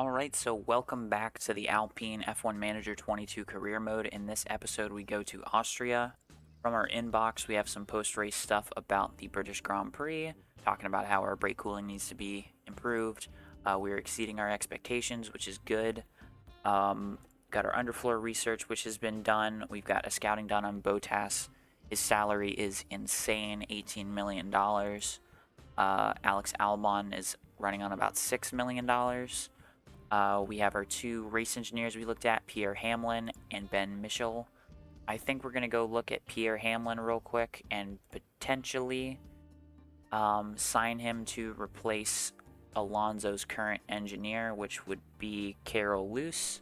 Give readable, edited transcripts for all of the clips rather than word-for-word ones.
Alright, so welcome back to the Alpine F1 Manager 22 career mode. In this episode, we go to Austria. From our inbox, we have some post-race stuff about the British Grand Prix, talking about how our brake cooling needs to be improved. We're exceeding our expectations, which is good. Got our underfloor research, which has been done. We've got a scouting done on Bottas. His salary is insane, $18 million. Alex Albon is running on about $6 million. We have our two race engineers we looked at, Pierre Hamlin and Ben Mitchell. I think we're going to go look at Pierre Hamlin real quick and potentially sign him to replace Alonso's current engineer, which would be Carol Luce.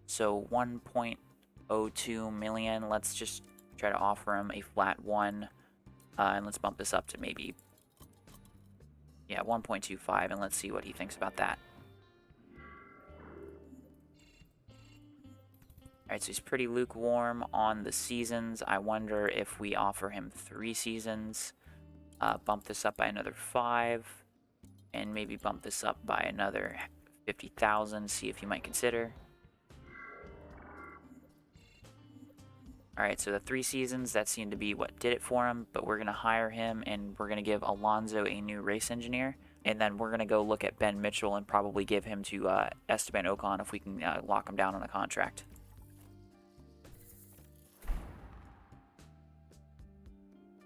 So 1.02 million. Let's just try to offer him a flat one. And let's bump this up to maybe, 1.25, and let's see what he thinks about that. Alright, so he's pretty lukewarm on the seasons. I wonder if we offer him 3 seasons, bump this up by another 5, and maybe bump this up by another 50,000, see if he might consider. Alright, so the 3 seasons, that seemed to be what did it for him, but we're going to hire him, and we're going to give Alonso a new race engineer, and then we're going to go look at Ben Mitchell and probably give him to Esteban Ocon if we can lock him down on a contract.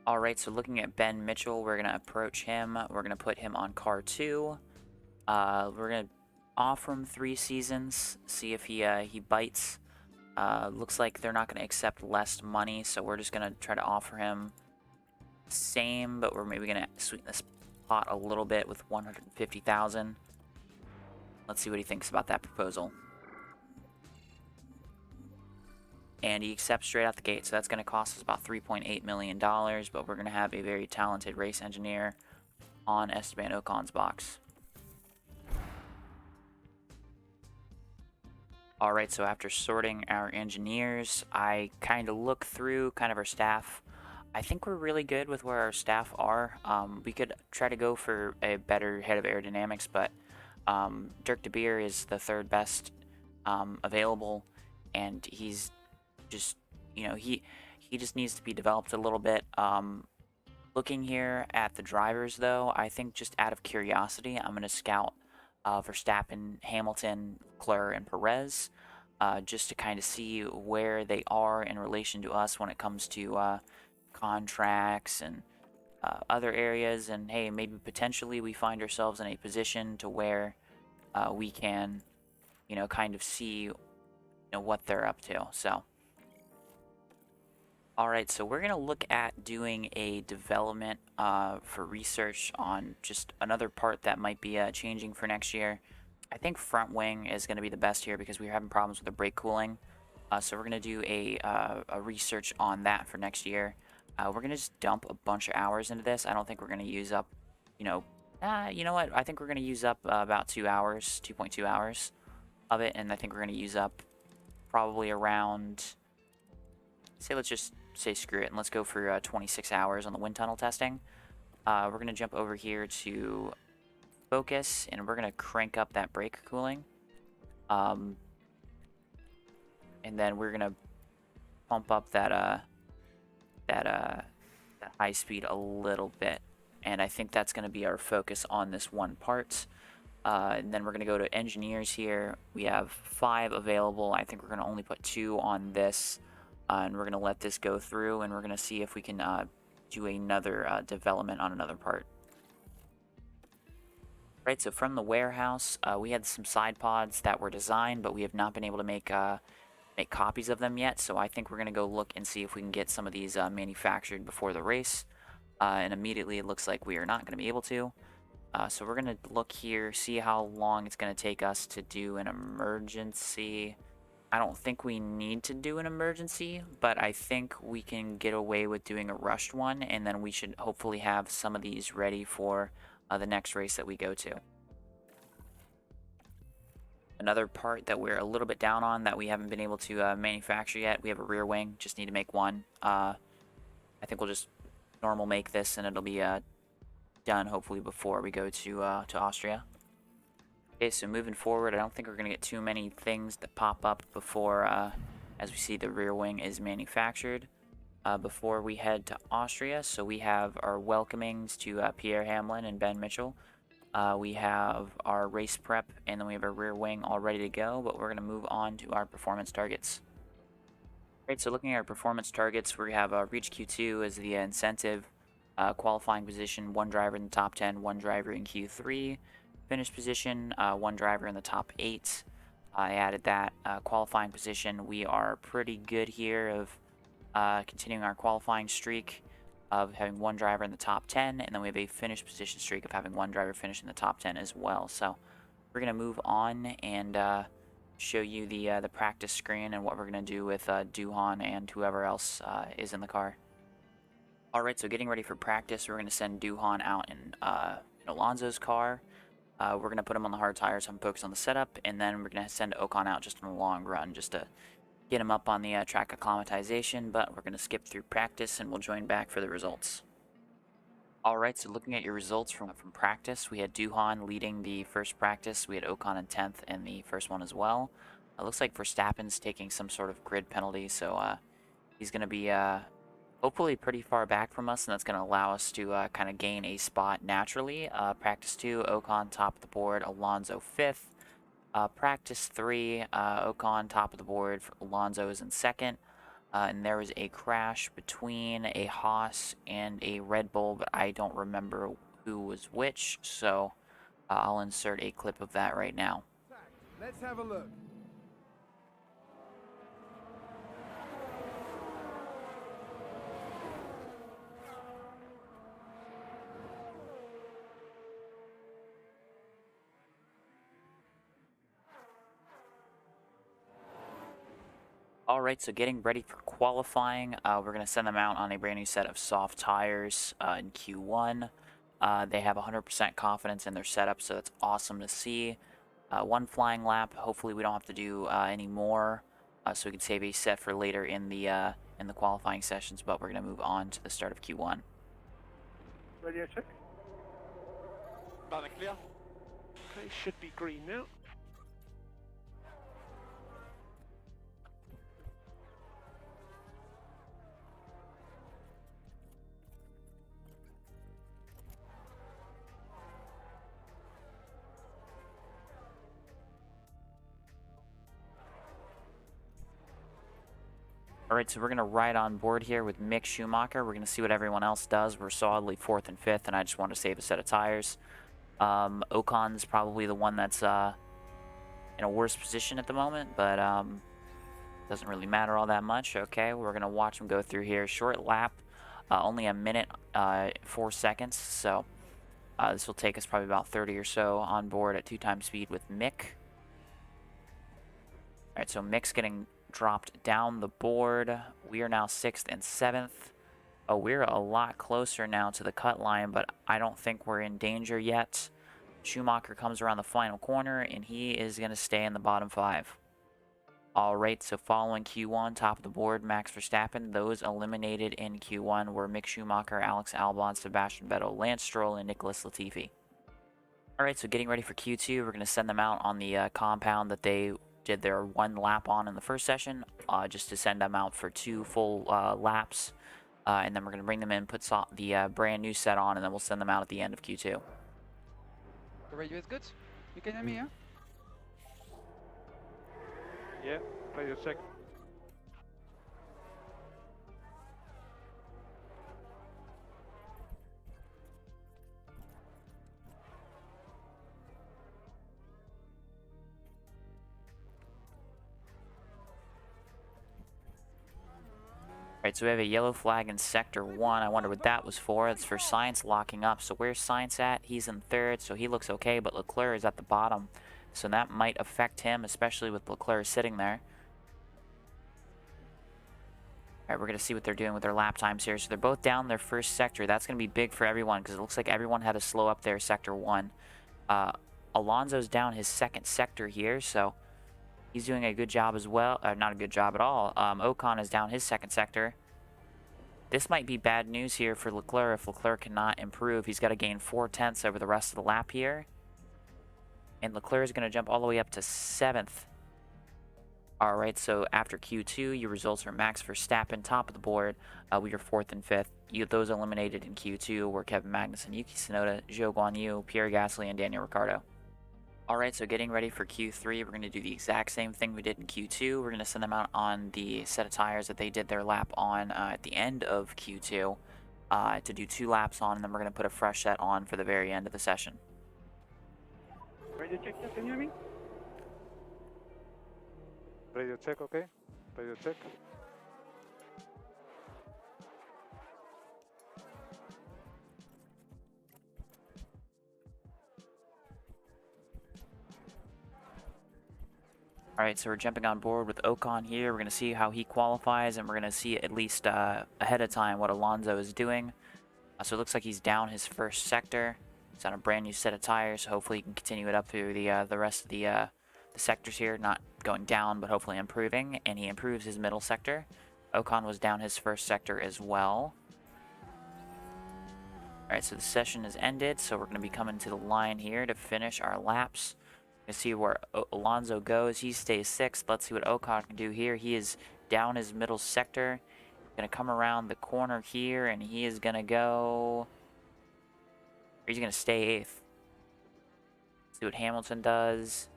Alright, so looking at Ben Mitchell, we're going to approach him. We're going to put him on car 2. We're going to offer him 3 seasons, see if he bites. Looks like they're not going to accept less money, so we're just going to try to offer him same, but we're maybe going to sweeten this pot a little bit with 150,000. Let's see what he thinks about that proposal. And he accepts straight out the gate, so that's going to cost us about $3.8 million, but we're going to have a very talented race engineer on Esteban Ocon's box. Alright, so after sorting our engineers, I kind of look through kind of our staff. I think we're really good with where our staff are. We could try to go for a better head of aerodynamics, but Dirk de Beer is the 3rd best available, and he's just, he just needs to be developed a little bit. Looking here at the drivers, though, I think just out of curiosity, I'm going to scout Verstappen, Hamilton, Leclerc, and Perez, just to kind of see where they are in relation to us when it comes to contracts and other areas. And hey, maybe potentially we find ourselves in a position to where we can, kind of see, what they're up to. So. Alright, so we're going to look at doing a development for research on just another part that might be changing for next year. I think front wing is going to be the best here because we're having problems with the brake cooling. So we're going to do a research on that for next year. We're going to just dump a bunch of hours into this. I don't think we're going to use up, you know what? I think we're going to use up about 2 hours, 2.2 hours of it. And I think we're going to use up probably around, let's just say screw it, and let's go for 26 hours on the wind tunnel testing. We're going to jump over here to focus, and we're going to crank up that brake cooling. And then we're going to pump up that high speed a little bit. And I think that's going to be our focus on this one part. And then we're going to go to engineers here. We have 5 available. I think we're going to only put 2 on this. And we're going to let this go through, and we're going to see if we can do another development on another part. Right, so from the warehouse, we had some side pods that were designed, but we have not been able to make copies of them yet. So I think we're going to go look and see if we can get some of these manufactured before the race. And immediately it looks like we are not going to be able to. So we're going to look here, see how long it's going to take us to do an emergency. I don't think we need to do an emergency, but I think we can get away with doing a rushed one, and then we should hopefully have some of these ready for the next race that we go to. Another part that we're a little bit down on that we haven't been able to manufacture yet, we have a rear wing, just need to make one. I think we'll just normal make this, and it'll be done hopefully before we go to Austria. Okay, so moving forward, I don't think we're going to get too many things that pop up before, as we see the rear wing is manufactured. Before we head to Austria, so we have our welcomings to Pierre Hamlin and Ben Mitchell. We have our race prep, and then we have our rear wing all ready to go, but we're going to move on to our performance targets. Great, so looking at our performance targets, we have Reach Q2 as the incentive, qualifying position, one driver in the top 10, one driver in Q3, finish position, one driver in the top 8. I added that qualifying position. We are pretty good here of continuing our qualifying streak of having one driver in the top 10, and then we have a finish position streak of having one driver finish in the top 10 as well. So we're going to move on and show you the practice screen and what we're going to do with Duhan and whoever else is in the car. Alright, so getting ready for practice, we're going to send Duhan out in Alonso's car. We're going to put him on the hard tires, so I'm focused on the setup, and then we're going to send Ocon out just on the long run, just to get him up on the track acclimatization, but we're going to skip through practice and we'll join back for the results. Alright, so looking at your results from practice, we had Duhan leading the first practice, we had Ocon in 10th in the first one as well. It looks like Verstappen's taking some sort of grid penalty, so he's going to be hopefully pretty far back from us, and that's going to allow us to kind of gain a spot naturally. Practice 2, Ocon top of the board, Alonso 5th. Practice 3, Ocon top of the board, Alonso is in 2nd. And there was a crash between a Haas and a Red Bull, but I don't remember who was which, so I'll insert a clip of that right now. Let's have a look. Alright, so getting ready for qualifying, we're going to send them out on a brand new set of soft tires in Q1. They have 100% confidence in their setup, so that's awesome to see. One flying lap, hopefully we don't have to do any more, so we can save a set for later in the qualifying sessions, but we're going to move on to the start of Q1. Radio check. Loud and clear. Okay, should be green now. Alright, so we're going to ride on board here with Mick Schumacher. We're going to see what everyone else does. We're solidly 4th and 5th, and I just want to save a set of tires. Ocon's probably the one that's in a worse position at the moment, but doesn't really matter all that much. Okay, we're going to watch him go through here. Short lap, only a minute, 4 seconds, so this will take us probably about 30 or so on board at 2 times speed with Mick. Alright, so Mick's getting dropped down the board. We are now 6th and 7th. Oh, we're a lot closer now to the cut line, but I don't think we're in danger yet. Schumacher comes around the final corner, and he is going to stay in the bottom 5. Alright, so following Q1, top of the board, Max Verstappen. Those eliminated in Q1 were Mick Schumacher, Alex Albon, Sebastian Vettel, Lance Stroll, and Nicholas Latifi. Alright, so getting ready for Q2, we're going to send them out on the compound that they did their 1 lap on in the first session, just to send them out for 2 full laps, and then we're going to bring them in, put the brand new set on, and then we'll send them out at the end of Q2. The radio is good? You can hear me, yeah? Yeah, radio check. Alright, so we have a yellow flag in Sector 1. I wonder what that was for. It's for Sainz locking up. So where's Sainz at? He's in 3rd, so he looks okay, but Leclerc is at the bottom. So that might affect him, especially with Leclerc sitting there. Alright, we're going to see what they're doing with their lap times here. So they're both down their first sector. That's going to be big for everyone, because it looks like everyone had to slow up their Sector 1. Alonso's down his 2nd sector here, so he's doing a good job as well. Not a good job at all. Ocon is down his 2nd sector. This might be bad news here for Leclerc if Leclerc cannot improve. He's got to gain 4 tenths over the rest of the lap here. And Leclerc is going to jump all the way up to 7th. All right, so after Q2, your results are Max Verstappen, top of the board. We are 4th and 5th. Those eliminated in Q2 were Kevin Magnussen, Yuki Tsunoda, Zhou Guanyu, Pierre Gasly, and Daniel Ricciardo. All right, so getting ready for Q3, we're going to do the exact same thing we did in Q2. We're going to send them out on the set of tires that they did their lap on at the end of Q2 to do 2 laps on, and then we're going to put a fresh set on for the very end of the session. Radio check, can you hear me? Radio check, okay? Radio check. All right, so we're jumping on board with Ocon here. We're going to see how he qualifies, and we're going to see at least ahead of time what Alonso is doing. So it looks like he's down his first sector. He's on a brand new set of tires, so hopefully he can continue it up through the rest of the sectors here. Not going down, but hopefully improving, and he improves his middle sector. Ocon was down his first sector as well. All right, so the session is ended, so we're going to be coming to the line here to finish our laps. Let's see where Alonso goes. He stays 6th. Let's see what Ocon can do here. He is down his middle sector. Going to come around the corner here, and he is going to go... He's going to stay 8th. See what Hamilton does.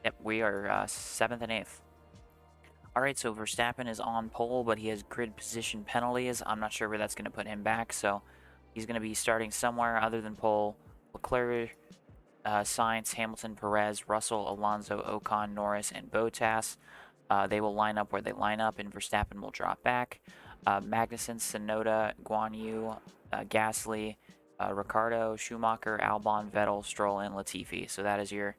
Yep, we are 7th and 8th. Alright, so Verstappen is on pole, but he has grid position penalties. I'm not sure where that's going to put him back, so he's going to be starting somewhere other than pole. Leclerc, Sainz, Hamilton, Perez, Russell, Alonso, Ocon, Norris, and Bottas. They will line up where they line up, and Verstappen will drop back. Magnussen, Tsunoda, Guanyu, Gasly, Ricciardo, Schumacher, Albon, Vettel, Stroll, and Latifi. So that is your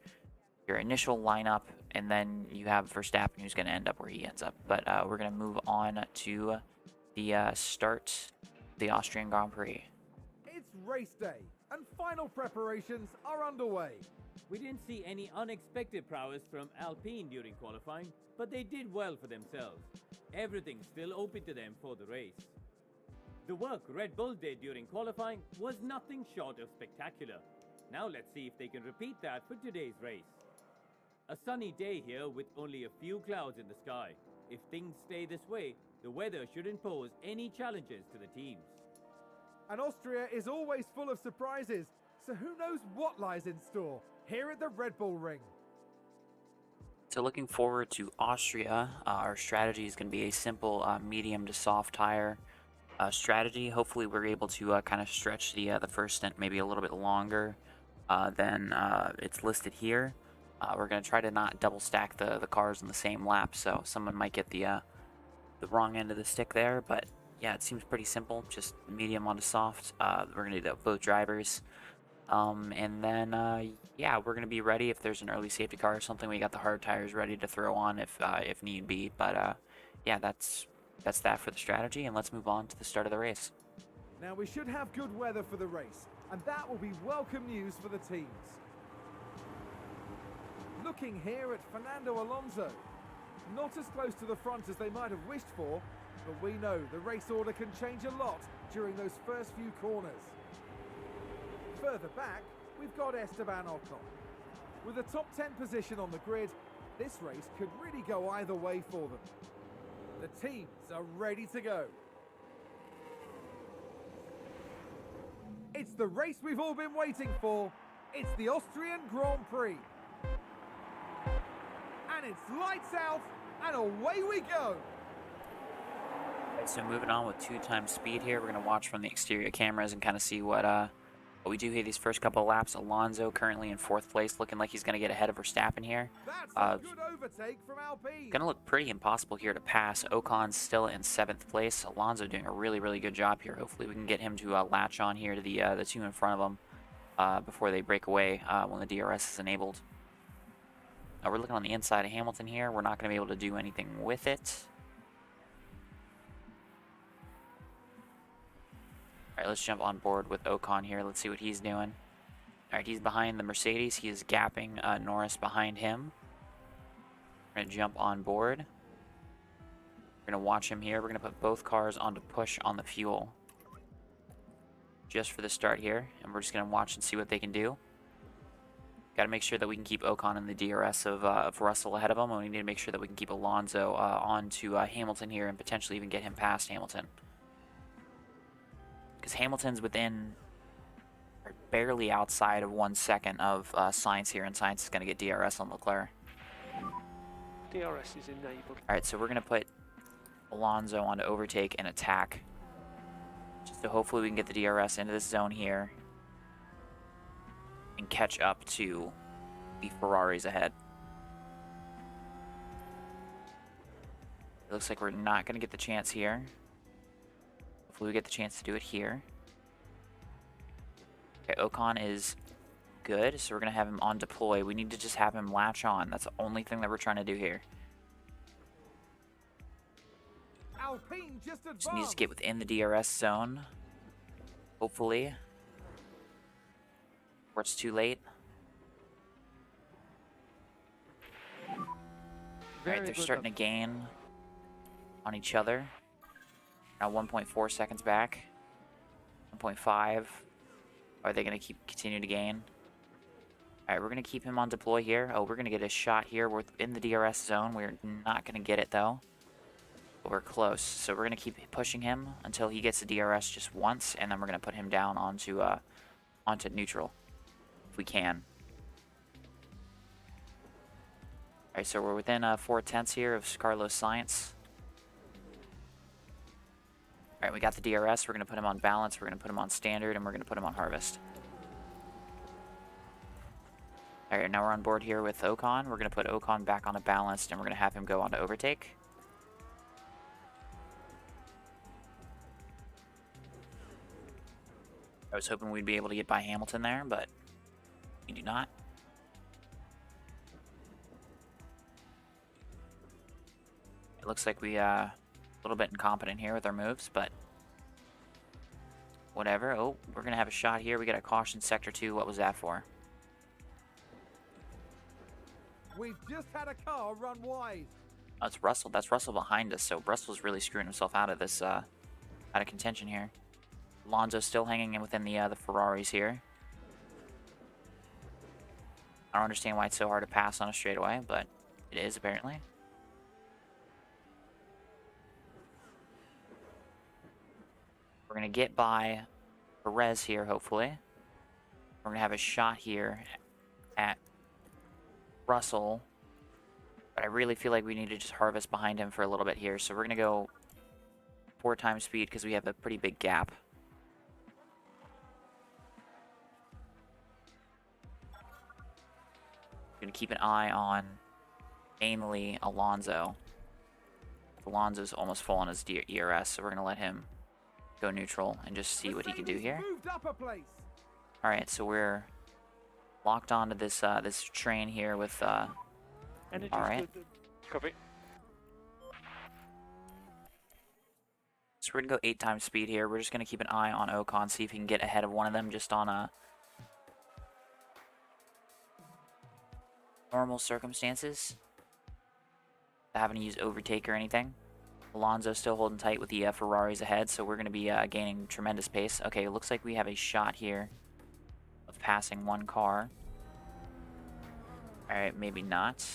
initial lineup, and then you have Verstappen, who's going to end up where he ends up. But we're going to move on to the start of the Austrian Grand Prix. It's race day, and final preparations are underway. We didn't see any unexpected prowess from Alpine during qualifying, but they did well for themselves. Everything's still open to them for the race. The work Red Bull did during qualifying was nothing short of spectacular. Now let's see if they can repeat that for today's race. A sunny day here with only a few clouds in the sky. If things stay this way, the weather shouldn't pose any challenges to the teams. And Austria is always full of surprises, so who knows what lies in store here at the Red Bull Ring. So looking forward to Austria, our strategy is going to be a simple medium to soft tire strategy. Hopefully we're able to kind of stretch the first stint maybe a little bit longer than it's listed here. We're going to try to not double stack the cars in the same lap, so someone might get the wrong end of the stick there, but yeah, it seems pretty simple, just medium onto soft. We're going to do both drivers. And then, yeah, we're going to be ready if there's an early safety car or something. We got the hard tires ready to throw on if need be. But, yeah, that's that for the strategy, and let's move on to the start of the race. Now we should have good weather for the race, and that will be welcome news for the teams. Looking here at Fernando Alonso. Not as close to the front as they might have wished for, but we know the race order can change a lot during those first few corners. Further back, we've got Esteban Ocon. With a top 10 position on the grid, this race could really go either way for them. The teams are ready to go. It's the race we've all been waiting for. It's the Austrian Grand Prix. And it's lights out, and away we go. So moving on with 2x speed here, we're going to watch from the exterior cameras and kind of see what we do here these first couple of laps. Alonso currently in 4th place, looking like he's going to get ahead of Verstappen here. That's a good overtake from Alpine. Going to look pretty impossible here to pass. Ocon's still in 7th place. Alonso doing a really, really good job here. Hopefully we can get him to latch on here to the two in front of him before they break away when the DRS is enabled. We're looking on the inside of Hamilton here. We're not going to be able to do anything with it. All right, let's jump on board with Ocon here. Let's see what he's doing. All right, he's behind the Mercedes. He is gapping Norris behind him. We're going to jump on board. We're going to watch him here. We're going to put both cars onto push on the fuel just for the start here, and we're just going to watch and see what they can do. Got to make sure that we can keep Ocon in the DRS of Russell ahead of him, and we need to make sure that we can keep Alonso on to Hamilton here and potentially even get him past Hamilton. Because Hamilton's within, or barely outside of 1 second of Sainz here, and Sainz is going to get DRS on Leclerc. DRS is enabled. Alright, so we're going to put Alonso on to overtake and attack. Just so hopefully we can get the DRS into this zone here and catch up to the Ferraris ahead. It looks like we're not going to get the chance here. Hopefully we get the chance to do it here. Okay, Ocon is good, so we're going to have him on deploy. We need to just have him latch on. That's the only thing that we're trying to do here. Alpine just advanced. Just needs to get within the DRS zone. Hopefully. Or it's too late. Alright, they're starting to gain on each other. Now 1.4 seconds back. 1.5. Are they going to continue to gain? Alright, we're going to keep him on deploy here. Oh, we're going to get a shot here. We're in the DRS zone. We're not going to get it, though. But we're close. So we're going to keep pushing him until he gets the DRS just once, and then we're going to put him down onto neutral, if we can. Alright, so we're within 4/10 here of Carlos Sainz. Alright, we got the DRS. We're going to put him on balance. We're going to put him on standard, and we're going to put him on harvest. Alright, now we're on board here with Ocon. We're going to put Ocon back on a balanced, and we're going to have him go on to overtake. I was hoping we'd be able to get by Hamilton there, but we do not. It looks like we a little bit incompetent here with our moves, but whatever. Oh, we're going to have a shot here. We got a caution sector 2. What was that for? We've just had a car run wide. Oh, it's Russell. That's Russell behind us, so Russell's really screwing himself out of this, out of contention here. Alonso's still hanging in within the Ferraris here. I don't understand why it's so hard to pass on a straightaway, but it is apparently. We're going to get by Perez here, hopefully. We're going to have a shot here at Russell. But I really feel like we need to just harvest behind him for a little bit here. So we're going to go 4 times speed because we have a pretty big gap. Going to keep an eye on mainly Alonso. Alonso's almost full on his ERS, so we're going to let him go neutral and just see what he can do here. Alright, so we're locked onto this this train here with alright. Copy. So we're gonna go 8 times speed here. We're just gonna keep an eye on Ocon, see if he can get ahead of one of them just on a normal circumstances. Not having to use overtake or anything. Alonso's still holding tight with the Ferraris ahead, so we're going to be gaining tremendous pace. Okay, it looks like we have a shot here of passing one car. Alright, maybe not.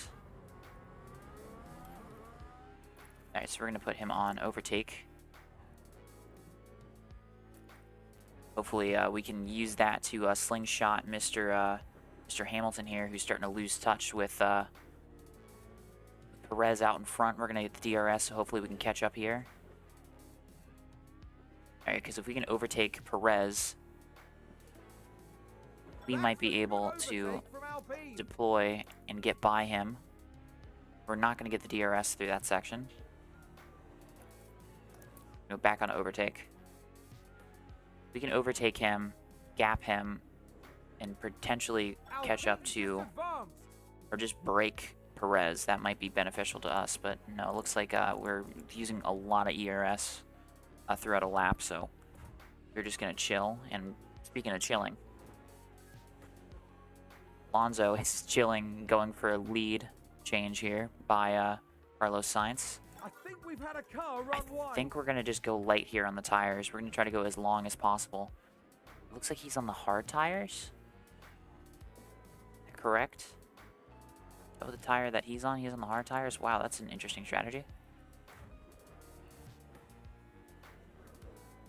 Alright, so we're going to put him on overtake. Hopefully we can use that to slingshot Mr. Hamilton here, who's starting to lose touch with Perez out in front. We're going to get the DRS, so hopefully we can catch up here. Alright, because if we can overtake Perez, we might be able to deploy and get by him. We're not going to get the DRS through that section. Go back on overtake. We can overtake him, gap him, and potentially catch up to, or just break Perez. That might be beneficial to us, but no, it looks like we're using a lot of ERS throughout a lap, so we're just going to chill. And speaking of chilling, Alonso is chilling, going for a lead change here by Carlos Sainz. I think we've had a car run wide. I think we're going to just go light here on the tires. We're going to try to go as long as possible. It looks like he's on the hard tires. correct? Oh, the tire that he's on the hard tires? Wow, that's an interesting strategy.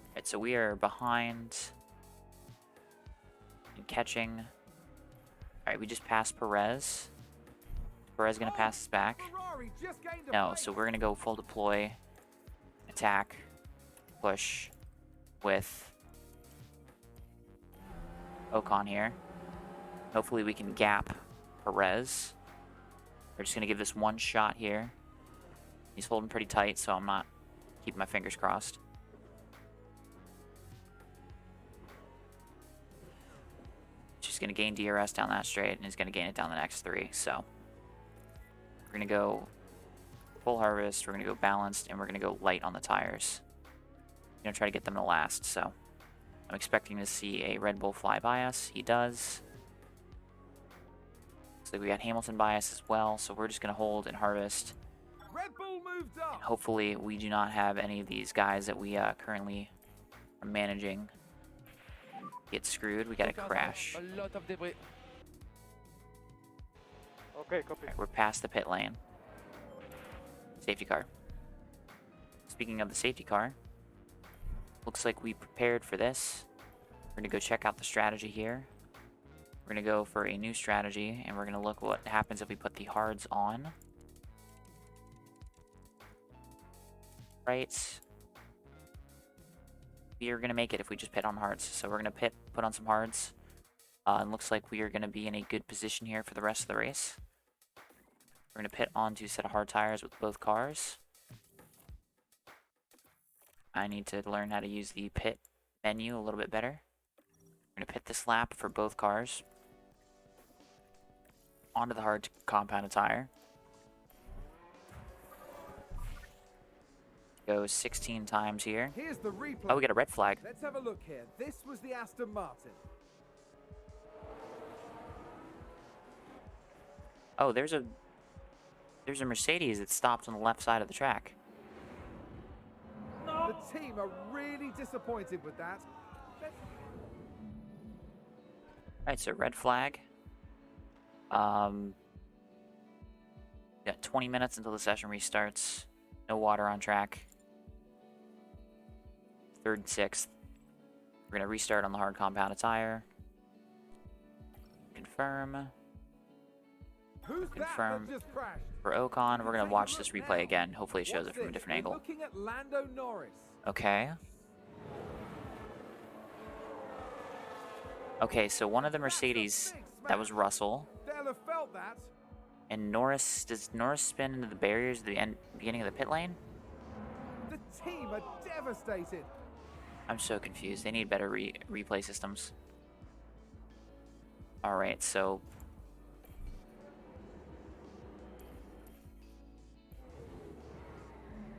Alright, so we are behind and catching. Alright, we just passed Perez. Perez gonna pass us back. Ferrari just gained a No, place. so we're gonna go full deploy, attack, push with Ocon here. Hopefully we can gap Perez. We're just gonna give this one shot here. He's holding pretty tight, so I'm not keeping my fingers crossed. Just gonna gain DRS down that straight, and he's gonna gain it down the next three. So we're gonna go full harvest. We're gonna go balanced, and we're gonna go light on the tires. We're gonna try to get them to last. So I'm expecting to see a Red Bull fly by us. He does. Looks like we got Hamilton by us as well. So we're just gonna hold and harvest. Red Bull moved up. Hopefully we do not have any of these guys that we currently are managing get screwed. We got a crash. A lot of debris. Okay, copy. Alright, we're past the pit lane. Safety car. Speaking of the safety car, looks like we prepared for this. We're gonna go check out the strategy here. We're gonna go for a new strategy, and we're gonna look what happens if we put the hards on. Right. We are going to make it if we just pit on hards. So we're going to put on some hards. And looks like we are going to be in a good position here for the rest of the race. We're going to pit onto a set of hard tires with both cars. I need to learn how to use the pit menu a little bit better. We're going to pit this lap for both cars. Onto the hard compounded tire. Go 16 times here. Here's the replay. Oh, we got a red flag. Let's have a look here. This was the Aston Martin. Oh, there's a Mercedes that stopped on the left side of the track. The team are really disappointed with that. Alright, so red flag. Got 20 minutes until the session restarts. No water on track. 3rd and 6th. We're gonna restart on the hard compounded tire. Confirm. Who's Confirm. that just crashed? For Ocon, we're gonna watch this replay again. Hopefully it shows it from a different angle. Looking at Lando Norris. Okay. Okay, so one of the Mercedes, that was Russell. They'll have felt that. And Norris, does Norris spin into the barriers at the beginning of the pit lane? The team are devastated. I'm so confused. They need better replay systems. Alright, so...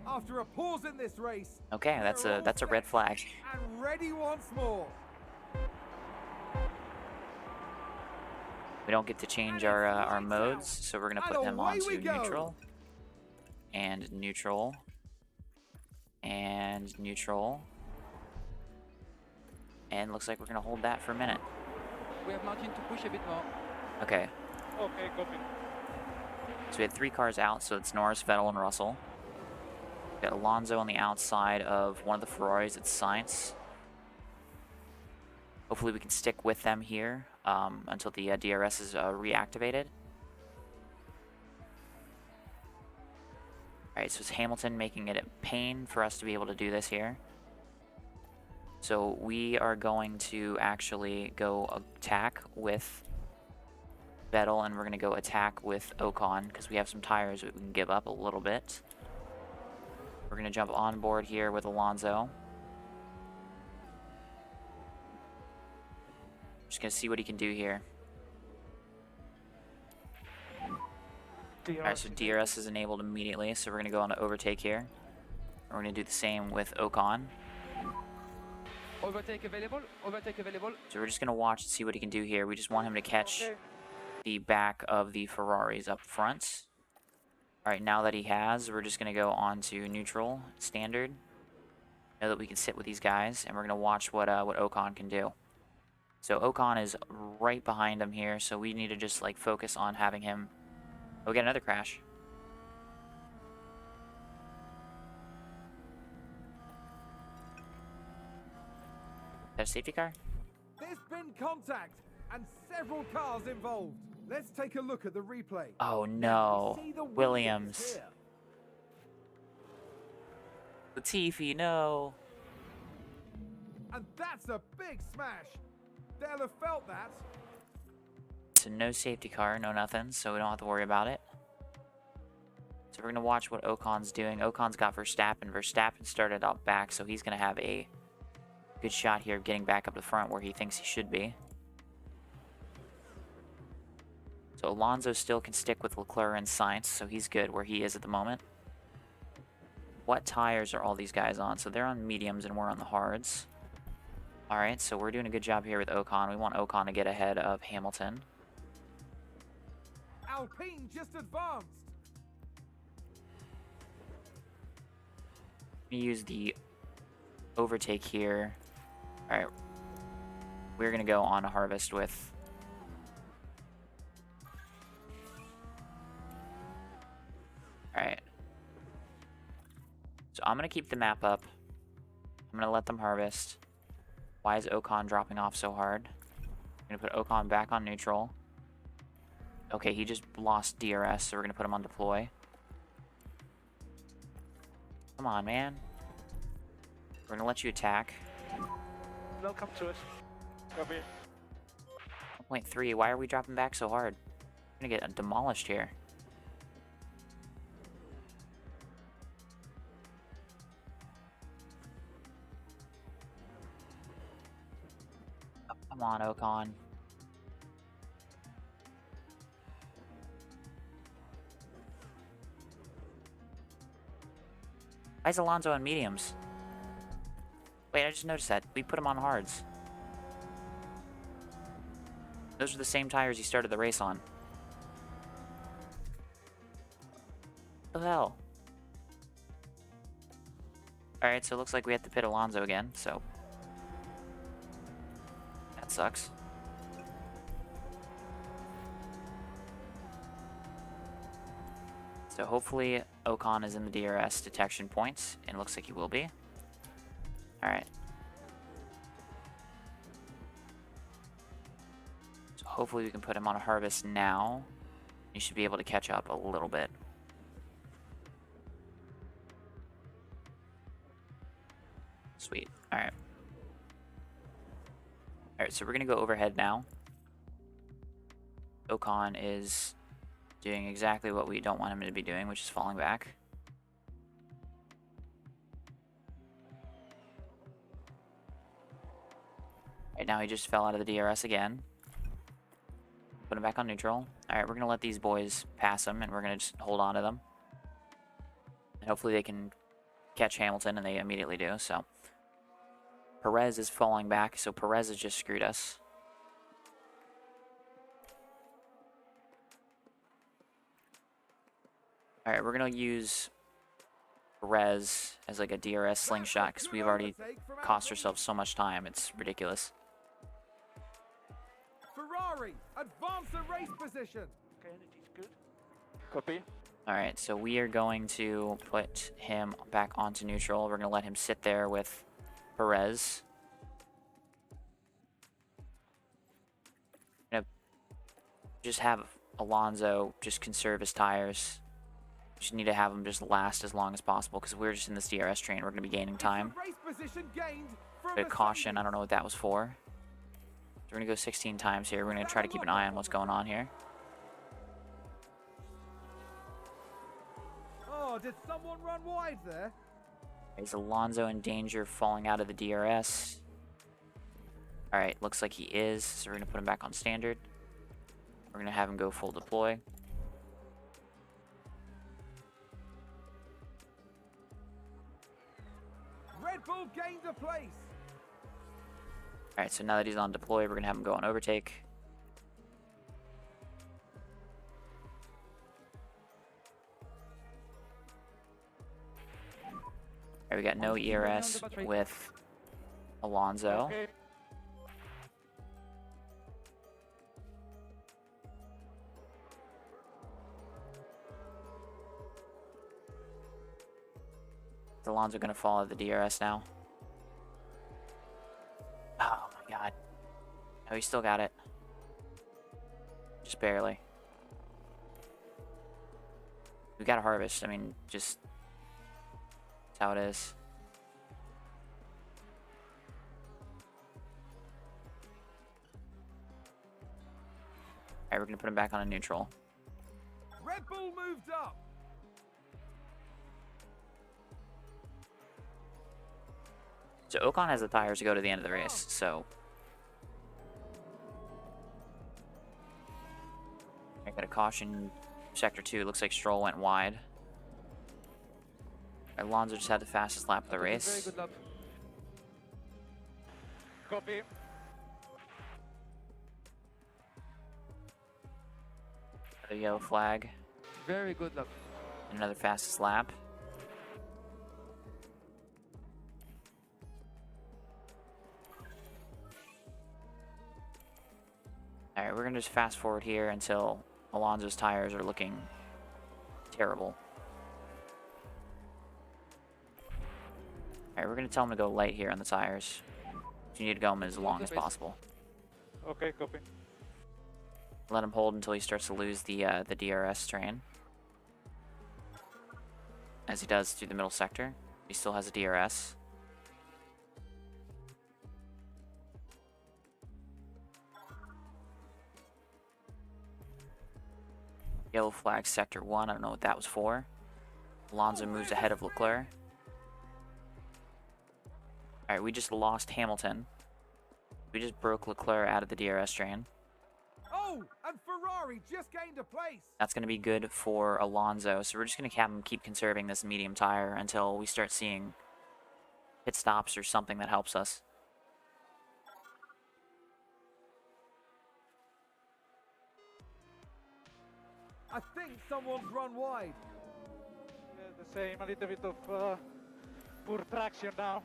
After a pause in this race. Okay, that's a red flag. And ready once more. We don't get to change our modes, so we're gonna put them onto neutral. And neutral. And neutral. And looks like we're gonna hold that for a minute. We have Martin to push a bit more. Okay, Okay, copy. so we had 3 cars out, so it's Norris, Vettel, and Russell. We got Alonso on the outside of one of the Ferraris, it's Sainz. Hopefully we can stick with them here until the DRS is reactivated. Alright, so it's Hamilton making it a pain for us to be able to do this here. So we are going to actually go attack with Vettel, and we're going to go attack with Ocon because we have some tires that we can give up a little bit. We're going to jump on board here with Alonso. Just going to see what he can do here. Alright, so DRS is enabled immediately, so we're going to go on to overtake here. We're going to do the same with Ocon. Overtake available. Overtake available. So we're just going to watch and see what he can do here. We just want him to catch the back of the Ferraris up front. Alright, now that he has, we're just going to go on to neutral, standard. Know that we can sit with these guys, and we're going to watch what Ocon can do. So Ocon is right behind him here, so we need to just like focus on having him. Oh, we got another crash. Is that a safety car? There's been contact and several cars involved. Let's take a look at the replay. Oh Now, no, we see the Williams. here. Latifi, no. And that's a big smash. They'll have felt that. So no safety car, no nothing, so we don't have to worry about it. So we're going to watch what Ocon's doing. Ocon's got Verstappen. Verstappen started out back, so he's going to have a good shot here of getting back up to front where he thinks he should be. So Alonso still can stick with Leclerc and Sainz, so he's good where he is at the moment. What tires are all these guys on? So they're on mediums and we're on the hards. Alright, so we're doing a good job here with Ocon. We want Ocon to get ahead of Hamilton. Alpine just advanced. Use the overtake here. Alright. We're going to go on a harvest with... Alright. So I'm going to keep the map up. I'm going to let them harvest. Why is Ocon dropping off so hard? I'm going to put Ocon back on neutral. Okay, he just lost DRS, so we're going to put him on deploy. Come on, man. We're going to let you attack. They'll come to us. Copy. 1.3, why are we dropping back so hard? We're going to get demolished here. Oh, come on, Ocon. Why is Alonso on mediums? Wait, I just noticed that. We put him on hards. Those are the same tires he started the race on. What the hell? Alright, so it looks like we have to pit Alonso again, so... That sucks. So hopefully Ocon is in the DRS detection points, and it looks like he will be. Alright. So hopefully we can put him on a harvest now. He should be able to catch up a little bit. Sweet. Alright. Alright, so we're going to go overhead now. Ocon is doing exactly what we don't want him to be doing, which is falling back. Right now he just fell out of the DRS again. Put him back on neutral. Alright, we're going to let these boys pass him, and we're going to just hold on to them. And hopefully they can catch Hamilton, and they immediately do, so. Perez is falling back, so Perez has just screwed us. Alright, we're going to use Perez as like a DRS slingshot because we've already cost ourselves so much time. It's ridiculous. Ferrari, advance the race position. Okay, energy's good. Copy. Alright, so we are going to put him back onto neutral. We're going to let him sit there with Perez. We're going to just have Alonso just conserve his tires. Just need to have him just last as long as possible because we're just in this DRS train. We're going to be gaining time. Race position gained from Bit of caution. I don't know what that was for. So we're going to go 16 times here. We're going to try to keep an eye on what's going on here. Oh, did someone run wide there? Is Alonso in danger falling out of the DRS? Alright, looks like he is. So we're going to put him back on standard. We're going to have him go full deploy. Red Bull gained a place. Alright, so now that he's on deploy, we're going to have him go on overtake. Alright, we got no ERS with Alonso. Okay. Is Alonso going to fall at the DRS now? Oh my god. Oh, he still got it. Just barely. We got a harvest. I mean, just... That's how it is. Alright, we're going to put him back on a neutral. Red Bull moved up. So Ocon has the tires to go to the end of the race, so... I got a caution. Sector 2, looks like Stroll went wide. Alonso just had the fastest lap of the Very race. good lap. Copy. Another yellow flag. Very good lap. Another fastest lap. Alright, we're gonna just fast forward here until Alonso's tires are looking terrible. Alright, we're gonna tell him to go light here on the tires. You need to go them as long as possible. Okay, copy. Let him hold until he starts to lose the DRS train. As he does through the middle sector. He still has a DRS. Yellow flag sector 1, I don't know what that was for. Alonso moves ahead of Leclerc. Alright, we just lost Hamilton. We just broke Leclerc out of the DRS train. Oh, and Ferrari just gained a place. That's going to be good for Alonso, so we're just going to have him keep conserving this medium tire until we start seeing pit stops or something that helps us. I think someone's run wide. Yeah, the same. A little bit of poor traction now.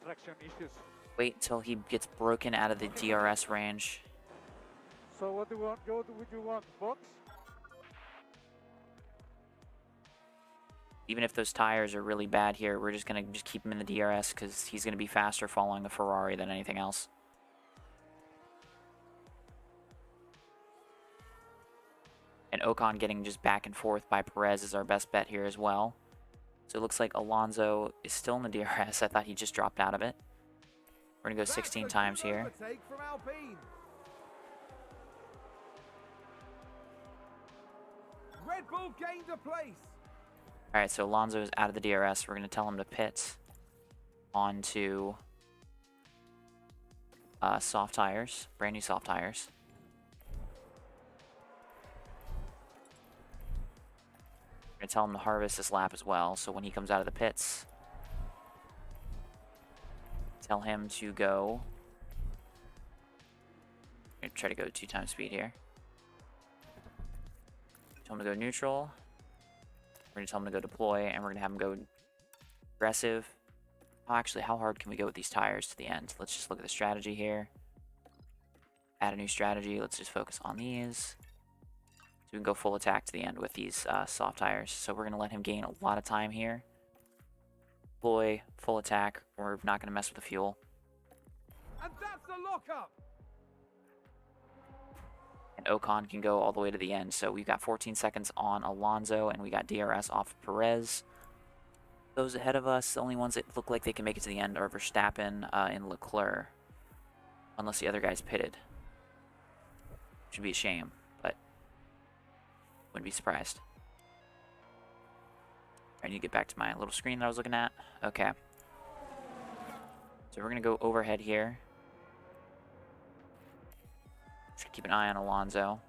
Traction issues. Wait till he gets broken out of the DRS range. So what do you want, Joe? Would you want box? Even if those tires are really bad here, we're just going to keep him in the DRS because he's going to be faster following a Ferrari than anything else. And Ocon getting just back and forth by Perez is our best bet here as well. So it looks like Alonso is still in the DRS. I thought he just dropped out of it. We're going to go 16 times here. Overtake from Alpine. Red Bull gained a place. Alright, so Alonso is out of the DRS. We're going to tell him to pit onto soft tires, brand new soft tires. We're going to tell him to harvest this lap as well, so when he comes out of the pits, tell him to go... I'm going to try to go 2 times speed here. Tell him to go neutral. We're going to tell him to go deploy, and we're going to have him go aggressive. Oh, actually, how hard can we go with these tires to the end? Let's just look at the strategy here. Add a new strategy. Let's just focus on these. So we can go full attack to the end with these soft tires. So we're going to let him gain a lot of time here. Deploy, full attack. We're not going to mess with the fuel. And that's the lockup. And Ocon can go all the way to the end. So we've got 14 seconds on Alonso, and we got DRS off of Perez. Those ahead of us, the only ones that look like they can make it to the end are Verstappen and Leclerc. Unless the other guy's pitted. Should be a shame, but wouldn't be surprised. I need to get back to my little screen that I was looking at. Okay. So we're going to go overhead here. Should keep an eye on Alonso.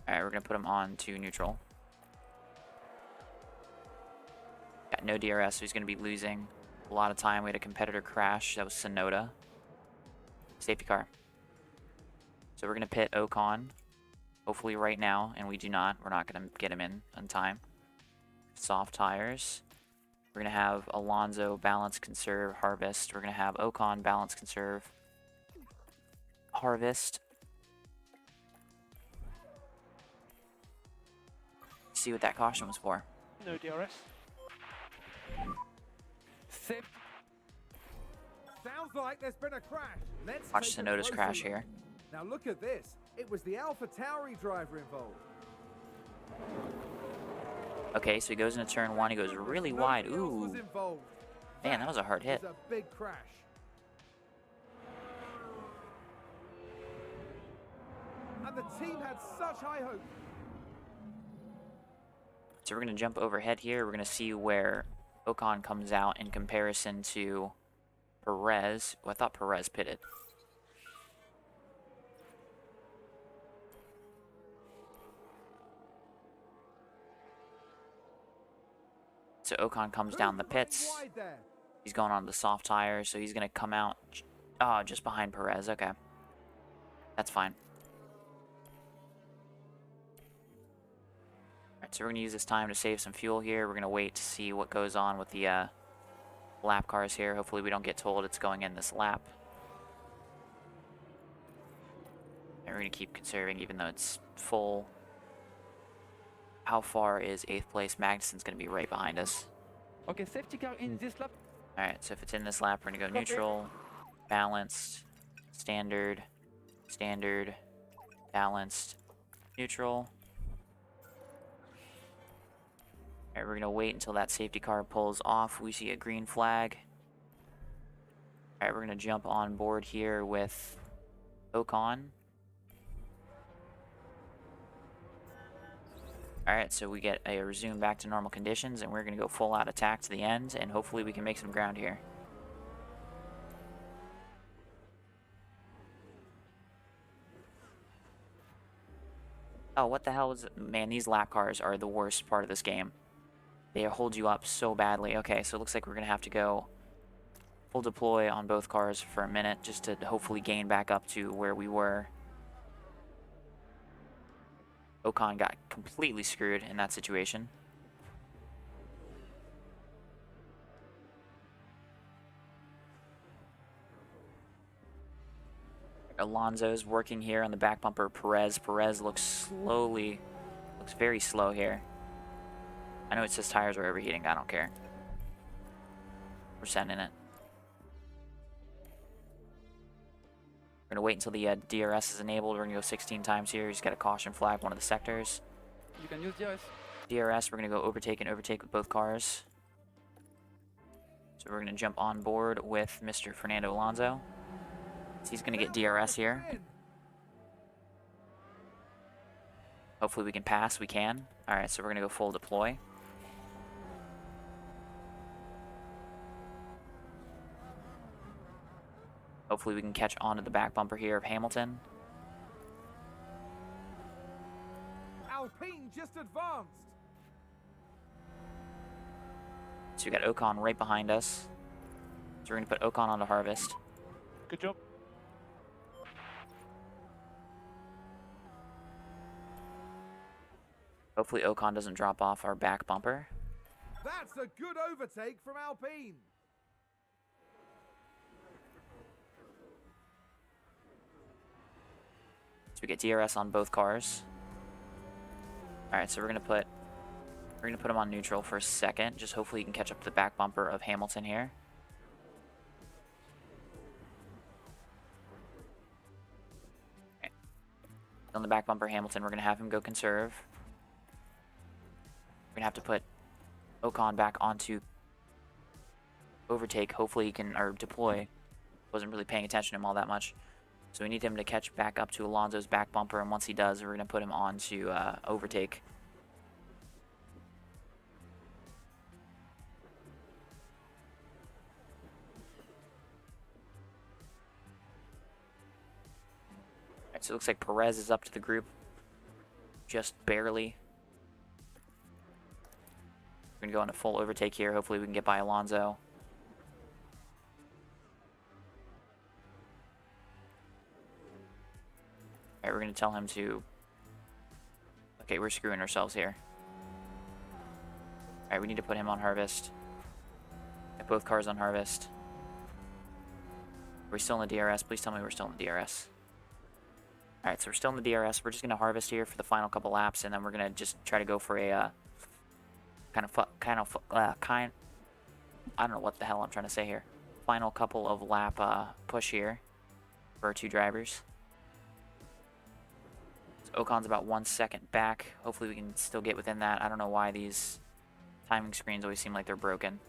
Alright, we're going to put him on to neutral. Got no DRS, so he's going to be losing a lot of time. We had a competitor crash. That was Sonoda. Safety car. So we're going to pit Ocon. Hopefully right now, and we do not. We're not going to get him in on time. Soft tires. We're going to have Alonso balance, conserve, harvest. We're going to have Ocon balance, conserve, harvest. See what that caution was for. No DRS. Safe. Sounds like there's been a crash. Let's Watch take a Tsunoda's closer crash look. here. Now look at this. It was the Alpha Tauri driver involved. Okay, so he goes into turn 1. He goes really wide. Nobody else was Ooh. involved. Man, that was a hard hit. Was a big crash. And the team had such high hopes. So we're going to jump overhead here. We're going to see where Ocon comes out in comparison to Perez. Well, I thought Perez pitted. So Ocon comes down the pits. Wide there. He's going on the soft tires, so he's going to come out just behind Perez. Okay. That's fine. Alright, so we're going to use this time to save some fuel here. We're going to wait to see what goes on with the lap cars here. Hopefully we don't get told it's going in this lap. And we're going to keep conserving even though it's full. How far is 8th place? Magnussen's going to be right behind us. Okay, safety car in this lap. Alright, so if it's in this lap, we're going to go neutral, balanced, standard, standard, balanced, neutral. Alright, we're going to wait until that safety car pulls off. We see a green flag. Alright, we're going to jump on board here with Ocon. Alright, so we get a resume back to normal conditions, and we're going to go full out attack to the end, and hopefully we can make some ground here. Oh, what the hell is it? Man, these lap cars are the worst part of this game. They hold you up so badly. Okay, so it looks like we're going to have to go full deploy on both cars for a minute just to hopefully gain back up to where we were. Ocon got completely screwed in that situation. Alonso's working here on the back bumper. Perez looks very slow here. I know it says tires are overheating. I don't care. We're sending it. We're going to wait until the DRS is enabled. We're going to go 16 times here. He's got a caution flag, one of the sectors. You can use DRS. DRS, we're going to go overtake and overtake with both cars. So we're going to jump on board with Mr. Fernando Alonso. So he's going to get DRS here. Hopefully we can pass. We can. Alright, so we're going to go full deploy. Hopefully we can catch onto the back bumper here of Hamilton. Alpine just advanced. So we got Ocon right behind us. So we're going to put Ocon onto Harvest. Good job. Hopefully Ocon doesn't drop off our back bumper. That's a good overtake from Alpine. So we get DRS on both cars. Alright, so we're gonna put him on neutral for a second. Just hopefully he can catch up to the back bumper of Hamilton here. Okay. On the back bumper Hamilton, we're gonna have him go conserve. We're gonna have to put Ocon back onto overtake. Hopefully he can, or deploy. Wasn't really paying attention to him all that much. So we need him to catch back up to Alonso's back bumper, and once he does, we're going to put him on to overtake. Alright, so it looks like Perez is up to the group. Just barely. We're going to go on a full overtake here. Hopefully we can get by Alonso. Alright, we're going to tell him to... Okay, we're screwing ourselves here. Alright, we need to put him on Harvest. Get both cars on Harvest. Are we still in the DRS? Please tell me we're still in the DRS. Alright, so we're still in the DRS. We're just going to Harvest here for the final couple laps, and then we're going to just try to go for a... I don't know what the hell I'm trying to say here. Final couple of lap push here for our two drivers. So Ocon's about 1 second back. Hopefully we can still get within that. I don't know why these timing screens always seem like they're broken.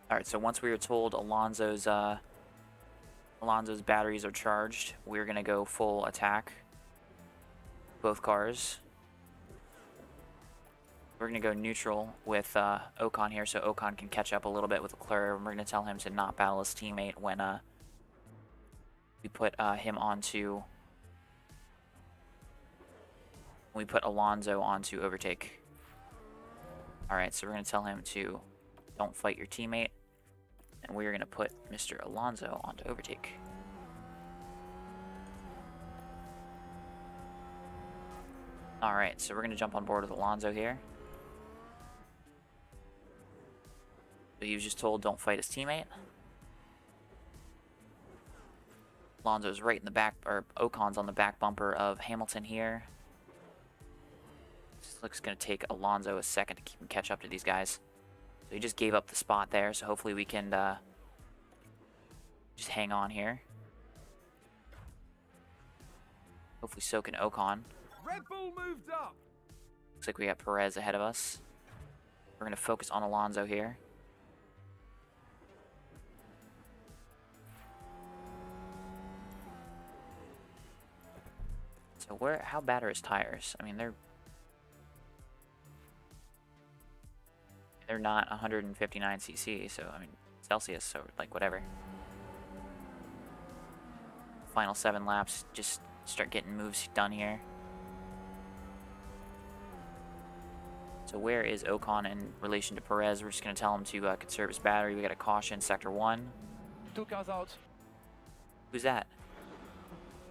Alright, so once we were told Alonso's batteries are charged, we're going to go full attack. Both cars. We're going to go neutral with Ocon here so Ocon can catch up a little bit with Leclerc. We're going to tell him to not battle his teammate when we put him onto... we put Alonso onto overtake. Alright, so we're going to tell him to don't fight your teammate. And we're going to put Mr. Alonso onto overtake. Alright, so we're going to jump on board with Alonso here. So he was just told don't fight his teammate. Alonso's right in the back, or Ocon's on the back bumper of Hamilton here. This looks going to take Alonso a second to keep him catch up to these guys. So he just gave up the spot there, so hopefully we can just hang on here. Hopefully so can Ocon. Red Bull moved up. Looks like we got Perez ahead of us. We're going to focus on Alonso here. So how bad are his tires? I mean, they're not 159 cc, so I mean Celsius, so like whatever. Final 7 laps, just start getting moves done here. So where is Ocon in relation to Perez? We're just going to tell him to conserve his battery. We got a caution, sector 1. 2 cars out. Who's that?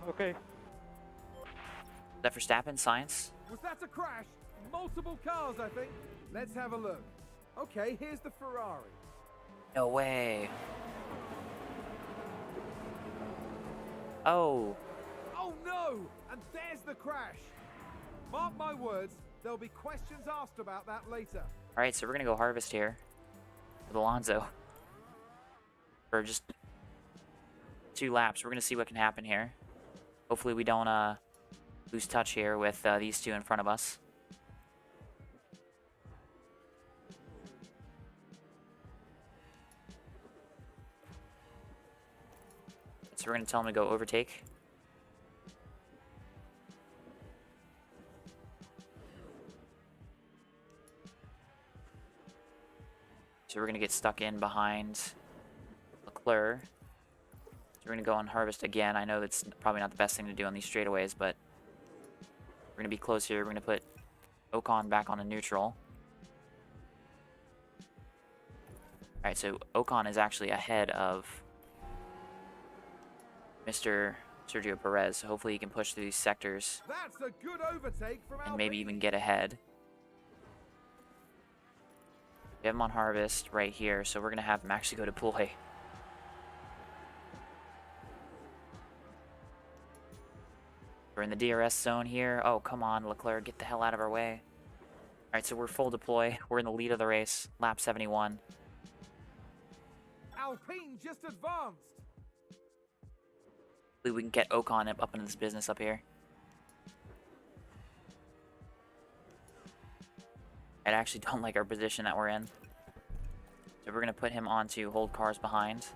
Okay. Is that Verstappen? Science? Was that a crash? Multiple cars, I think. Let's have a look. Okay, here's the Ferrari. No way. Oh. Oh no! And there's the crash. Mark my words, there'll be questions asked about that later. Alright, so we're going to go harvest here with Alonso. For just 2 laps. We're going to see what can happen here. Hopefully we don't lose touch here with these two in front of us. So we're going to tell him to go overtake. So we're going to get stuck in behind Leclerc. So we're going to go on harvest again. I know that's probably not the best thing to do on these straightaways, but we're going to be close here. We're going to put Ocon back on a neutral. Alright, so Ocon is actually ahead of Mr. Sergio Perez. So hopefully he can push through these sectors That's a good overtake from and maybe Alpine. even get ahead. We have him on harvest right here, so we're going to have him actually go to deploy. We're in the DRS zone here. Oh, come on, Leclerc, get the hell out of our way. Alright, so we're full deploy. We're in the lead of the race, lap 71. Alpine just advanced. Hopefully we can get Ocon up into this business up here. I actually don't like our position that we're in. So we're going to put him on to hold cars behind.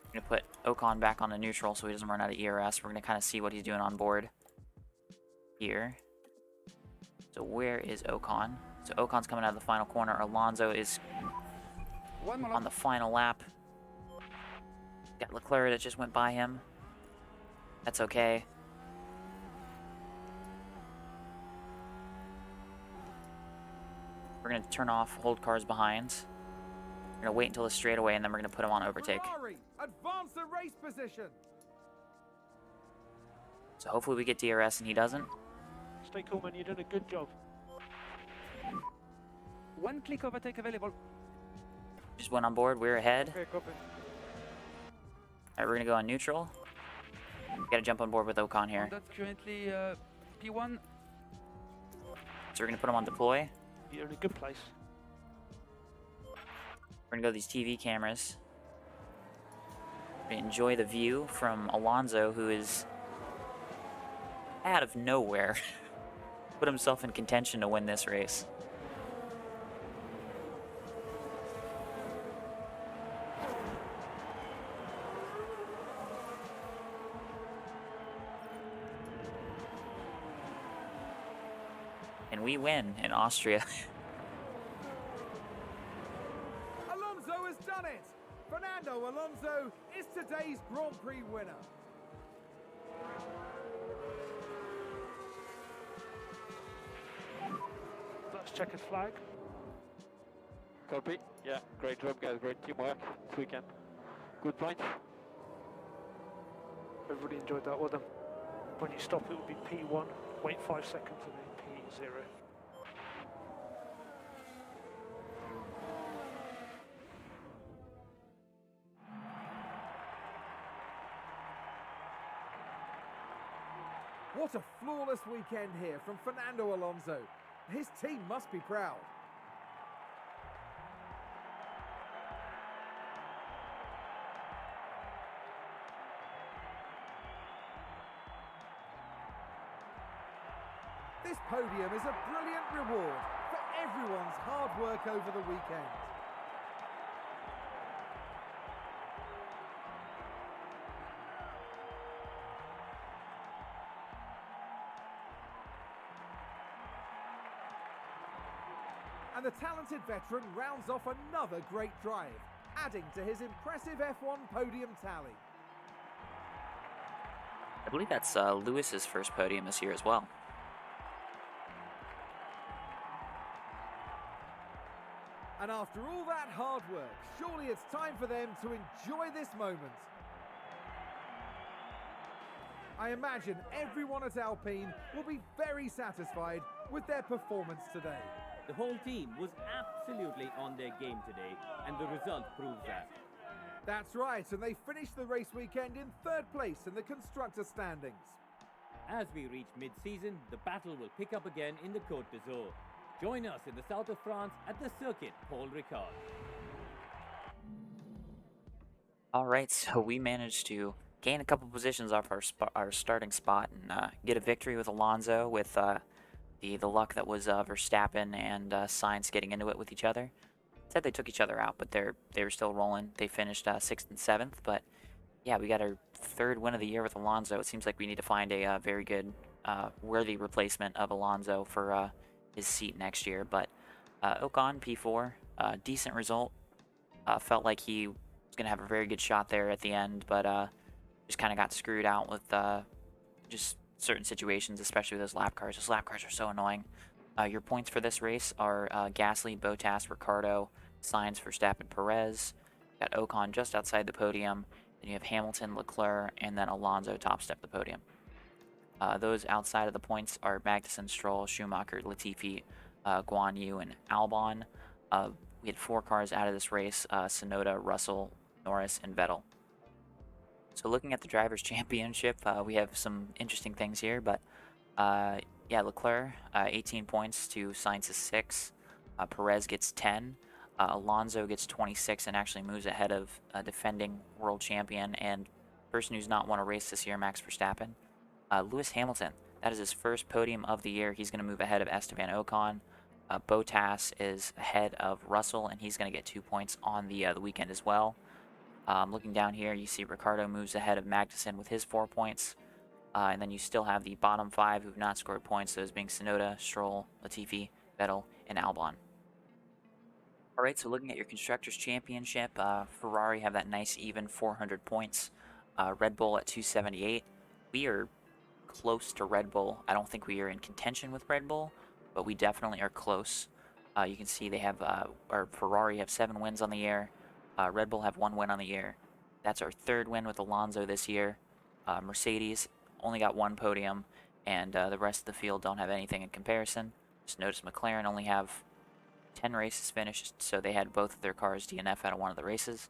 We're going to put Ocon back on a neutral so he doesn't run out of ERS. We're going to kind of see what he's doing on board here. So where is Ocon? So Ocon's coming out of the final corner. Alonso is on the final lap. Got Leclerc that just went by him. That's okay. We're going to turn off hold cars behind. We're going to wait until the straightaway and then we're going to put him on overtake. Ferrari, advance the race position. So hopefully we get DRS and he doesn't. Stay cool, man. You're doing a good job. 1 click overtake available. Just went on board. We're ahead. Okay, copy. Alright, we're going to go on neutral. We got to jump on board with Ocon here. That's currently P1. So we're going to put him on deploy. You're in a good place. We're going to go to these TV cameras. We're going to enjoy the view from Alonso, who is out of nowhere put himself in contention to win this race. And we win in Austria. Alonso has done it! Fernando Alonso is today's Grand Prix winner. Let's checkered flag. Copy. Yeah, great job, guys. Great teamwork this weekend. Good point. Everybody enjoyed that. Well done. When you stop, it will be P1. Wait 5 seconds and then P0. What a flawless weekend here from Fernando Alonso. His team must be proud. This podium is a brilliant reward for everyone's hard work over the weekend. And the talented veteran rounds off another great drive, adding to his impressive F1 podium tally. I believe that's Lewis's first podium this year as well. And after all that hard work, surely it's time for them to enjoy this moment. I imagine everyone at Alpine will be very satisfied with their performance today. The whole team was absolutely on their game today, and the result proves that. That's right, and they finished the race weekend in third place in the constructor standings. As we reach mid-season, the battle will pick up again in the Côte d'Azur. Join us in the south of France at the circuit Paul Ricard. All right, so we managed to gain a couple positions off our starting spot and get a victory with Alonso with the luck that was Verstappen and Sainz getting into it with each other. Said they took each other out, but they were still rolling. They finished 6th and 7th, but yeah, we got our third win of the year with Alonso. It seems like we need to find a very good, worthy replacement of Alonso for his seat next year. But Ocon, P4, decent result. Felt like he was going to have a very good shot there at the end, but just kind of got screwed out with just certain situations, especially with those lap cars. Those lap cars are so annoying. Your points for this race are Gasly, Bottas, Ricciardo, Sainz, Verstappen, Perez. Got Ocon just outside the podium. Then you have Hamilton, Leclerc, and then Alonso top step the podium. Those outside of the points are Magnussen, Stroll, Schumacher, Latifi, Guan Yu, and Albon. We had 4 cars out of this race, Tsunoda, Russell, Norris, and Vettel. So looking at the Drivers' Championship, we have some interesting things here, but yeah, Leclerc, 18 points to Sainz's 6. Perez gets 10. Alonso gets 26 and actually moves ahead of defending world champion and person who's not won a race this year, Max Verstappen. Lewis Hamilton, that is his first podium of the year. He's going to move ahead of Esteban Ocon. Bottas is ahead of Russell, and he's going to get 2 points on the weekend as well. Looking down here, you see Ricciardo moves ahead of Magnussen with his 4 points. And then you still have the bottom 5 who've not scored points, those being Tsunoda, Stroll, Latifi, Vettel, and Albon. Alright, so looking at your Constructors' Championship, Ferrari have that nice even 400 points. Red Bull at 278. We are close to Red Bull. I don't think we are in contention with Red Bull, but we definitely are close. You can see they have, or Ferrari have 7 wins on the year. Red Bull have 1 win on the year. That's our 3rd win with Alonso this year. Mercedes only got 1 podium, and the rest of the field don't have anything in comparison. Just notice McLaren only have 10 races finished, so they had both of their cars DNF out of one of the races.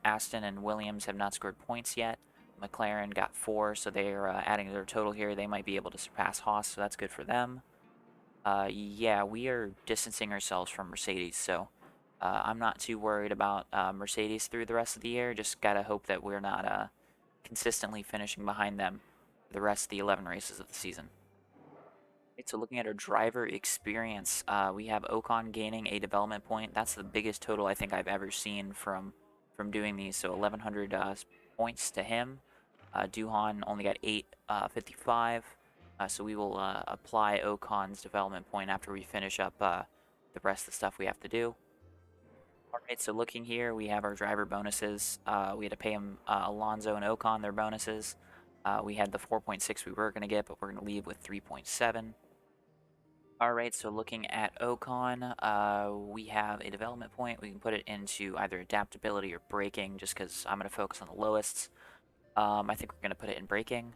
Aston and Williams have not scored points yet. McLaren got 4, so they are adding to their total here. They might be able to surpass Haas, so that's good for them. Yeah, we are distancing ourselves from Mercedes, so I'm not too worried about Mercedes through the rest of the year. Just gotta hope that we're not consistently finishing behind them for the rest of the 11 races of the season. Right, so looking at our driver experience, we have Ocon gaining a development point. That's the biggest total I think I've ever seen from doing these. So 1,100 points to him. Duhan only got 855. So we will apply Ocon's development point after we finish up the rest of the stuff we have to do. All right, so looking here, we have our driver bonuses. We had to pay him Alonso and Ocon their bonuses. We had the 4.6 we were going to get, but we're going to leave with 3.7. All right, so looking at Ocon, we have a development point. We can put it into either adaptability or braking, just because I'm going to focus on the lowest. I think we're going to put it in braking.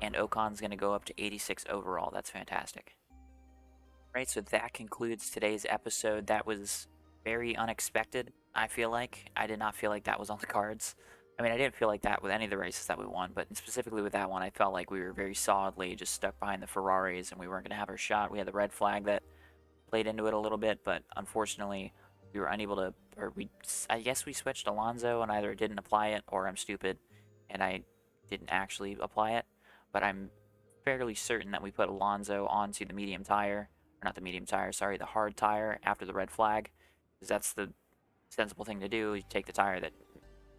And Ocon's going to go up to 86 overall. That's fantastic. Right, so that concludes today's episode. That was very unexpected, I feel like. I did not feel like that was on the cards. I mean, I didn't feel like that with any of the races that we won, but specifically with that one, I felt like we were very solidly just stuck behind the Ferraris and we weren't going to have our shot. We had the red flag that played into it a little bit, but unfortunately, we were unable to, I guess we switched Alonso and either didn't apply it or I'm stupid and I didn't actually apply it. But I'm fairly certain that we put Alonso onto the medium tire, or not the medium tire, sorry, the hard tire after the red flag, because that's the sensible thing to do. You take the tire that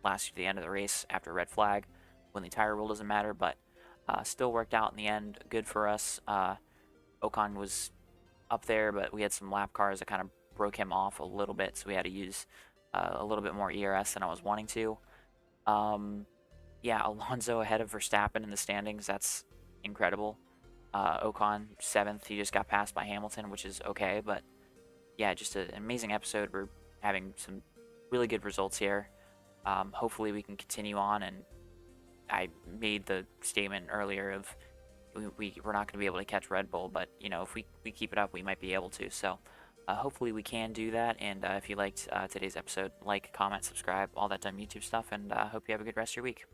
lasts you to the end of the race after a red flag when the tire rule doesn't matter, but still worked out in the end. Good for us. Ocon was up there, but we had some lap cars that kind of broke him off a little bit, so we had to use a little bit more ERS than I was wanting to. Yeah, Alonso ahead of Verstappen in the standings. That's incredible. Ocon 7th. He just got passed by Hamilton, which is okay. But yeah, just an amazing episode. We're having some really good results here. Hopefully we can continue on. And I made the statement earlier of we're not going to be able to catch Red Bull, but you know, if we keep it up, we might be able to. So hopefully we can do that. And if you liked today's episode, like, comment, subscribe, all that dumb YouTube stuff. And hope you have a good rest of your week.